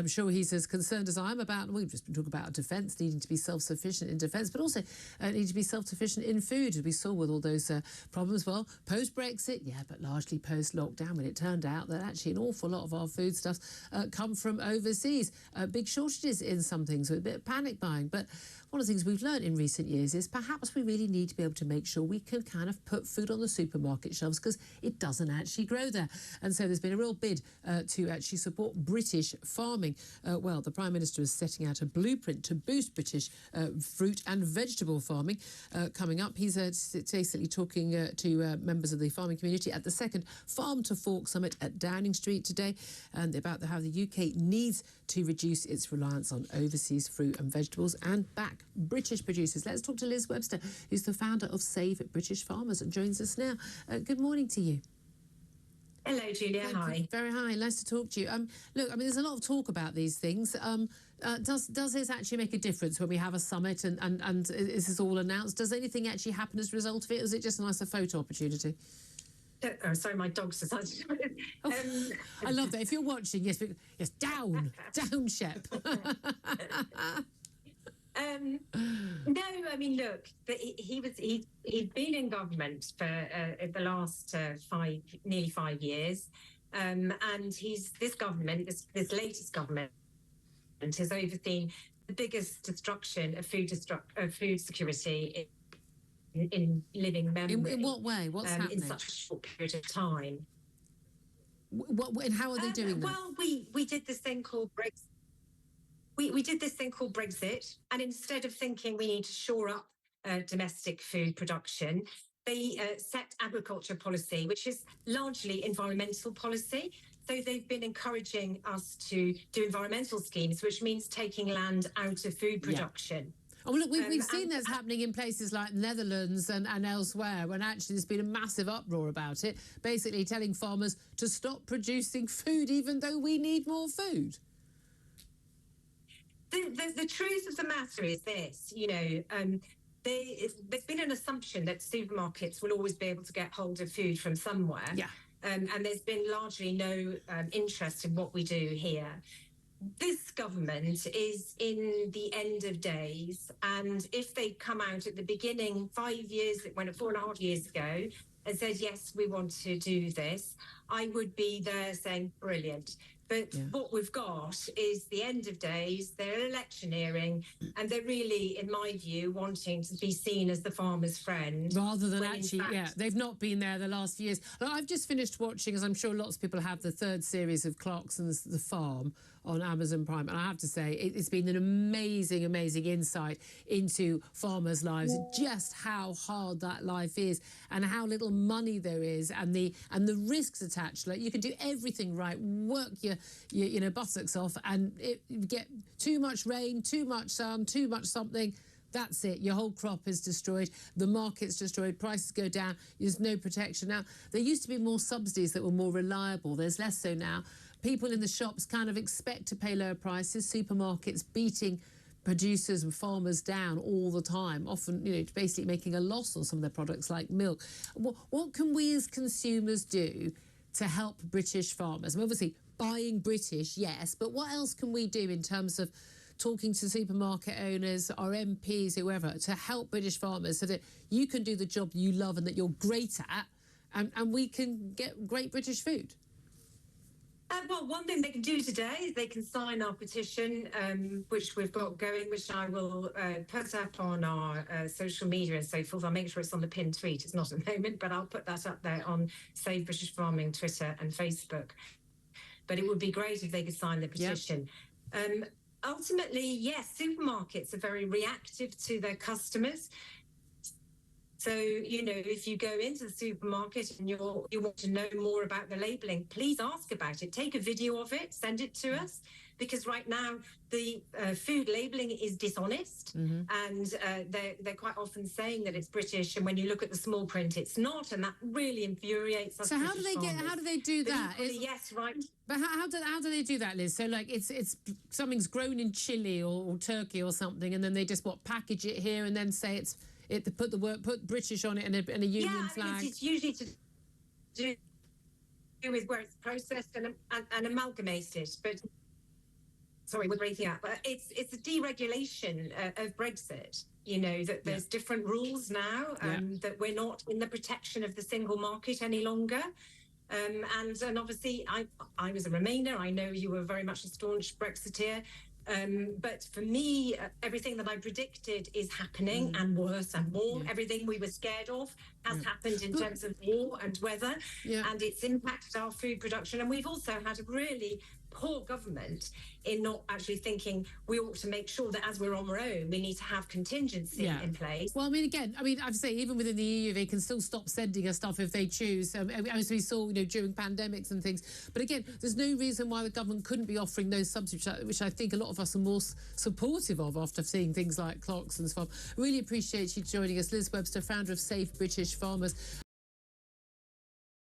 I'm sure he's as concerned as I am about, we've just been talking about defence, needing to be self-sufficient in defence, but also need to be self-sufficient in food, as we saw with all those problems. Well, post-Brexit, yeah, but largely post-lockdown, when it turned out that actually an awful lot of our foodstuffs come from overseas. Big shortages in some things, with a bit of panic buying. But one of the things we've learned in recent years is perhaps we really need to be able to make sure we can kind of put food on the supermarket shelves, because it doesn't actually grow there. And so there's been a real bid to actually support British farming. Well, the Prime Minister is setting out a blueprint to boost British fruit and vegetable farming. Coming up, he's basically talking to members of the farming community at the second Farm to Fork Summit at Downing Street today, and about how the UK needs to reduce its reliance on overseas fruit and vegetables and back British producers. Let's talk to Liz Webster, who's the founder of Save British Farmers, and joins us now. Good morning to you. Hello, Julia. Hi. Very hi. Nice to talk to you. Look, I mean, there's a lot of talk about these things. Does this actually make a difference when we have a summit and is this all announced? Does anything actually happen as a result of it, or is it just a nicer photo opportunity? Oh, sorry, my dog's decided. I love that. If you're watching, yes, down, Shep. No, I mean, look, he'd been in government for the last nearly 5 years, and this latest government has overseen the biggest destruction of food security in living memory. In what way? What's happening in such a short period of time? And how are they doing that? Well, we did this thing called Brexit. We did this thing called Brexit, and instead of thinking we need to shore up domestic food production, they set agriculture policy, which is largely environmental policy. So they've been encouraging us to do environmental schemes, which means taking land out of food production. Yeah. Oh, look, we've seen this happening in places like Netherlands and elsewhere, when actually there's been a massive uproar about it, basically telling farmers to stop producing food even though we need more food. The truth of the matter is this, there's been an assumption that supermarkets will always be able to get hold of food from somewhere. Yeah. And there's been largely no interest in what we do here. This government is in the end of days, and if they come out at the beginning, 4.5 years ago, and said, yes, we want to do this, I would be there saying, brilliant. But what we've got is the end of days, they're electioneering, and they're really, in my view, wanting to be seen as the farmer's friend. Rather than actually, they've not been there the last few years. I've just finished watching, as I'm sure lots of people have, the third series of Clarkson's The Farm on Amazon Prime. And I have to say, it's been an amazing, amazing insight into farmers' lives, just how hard that life is and how little money there is, and the risks attached. Like, you can do everything right, work your buttocks off, and you get too much rain, too much sun, too much something. That's it. Your whole crop is destroyed. The market's destroyed. Prices go down. There's no protection. Now, there used to be more subsidies that were more reliable. There's less so now. People in the shops kind of expect to pay lower prices. Supermarkets beating producers and farmers down all the time, often, basically making a loss on some of their products like milk. What can we as consumers do to help British farmers? I mean, obviously, buying British, yes, but what else can we do in terms of talking to supermarket owners, our MPs, whoever, to help British farmers so that you can do the job you love and that you're great at, and we can get great British food? Well, one thing they can do today is they can sign our petition, which we've got going, which I will put up on our social media and so forth. I'll make sure it's on the pinned tweet. It's not at the moment, but I'll put that up there on Save British Farming, Twitter and Facebook. But it would be great if they could sign the petition. Yep. Ultimately, yes, supermarkets are very reactive to their customers. So, if you go into the supermarket and you want to know more about the labelling, please ask about it. Take a video of it, send it to us, because right now the food labelling is dishonest, and they're quite often saying that it's British, and when you look at the small print, it's not, and that really infuriates us. So how do they do that? Yes, right. But how do they do that, Liz? So like it's something's grown in Chile or Turkey or something, and then they just package it here and then say put British on it and a Union flag. It's usually to do with where it's processed and amalgamated, but sorry, we're breaking up. But it's a deregulation of Brexit. You know, that there's different rules now, that we're not in the protection of the single market any longer. And obviously, I was a Remainer. I know you were very much a staunch Brexiteer. But for me, everything that I predicted is happening, and worse and more. Everything we were scared of has happened in terms of war and weather, and it's impacted our food production. And we've also had a really poor government in not actually thinking we ought to make sure that as we're on our own, we need to have contingency in place. Well, I mean, again, I have to say, even within the EU, they can still stop sending us stuff if they choose, as we saw, you know, during pandemics and things. But again, there's no reason why the government couldn't be offering those subsidies, which I think a lot of us are more supportive of after seeing things like clocks and stuff. Really appreciate you joining us, Liz Webster, founder of Safe British Farmers.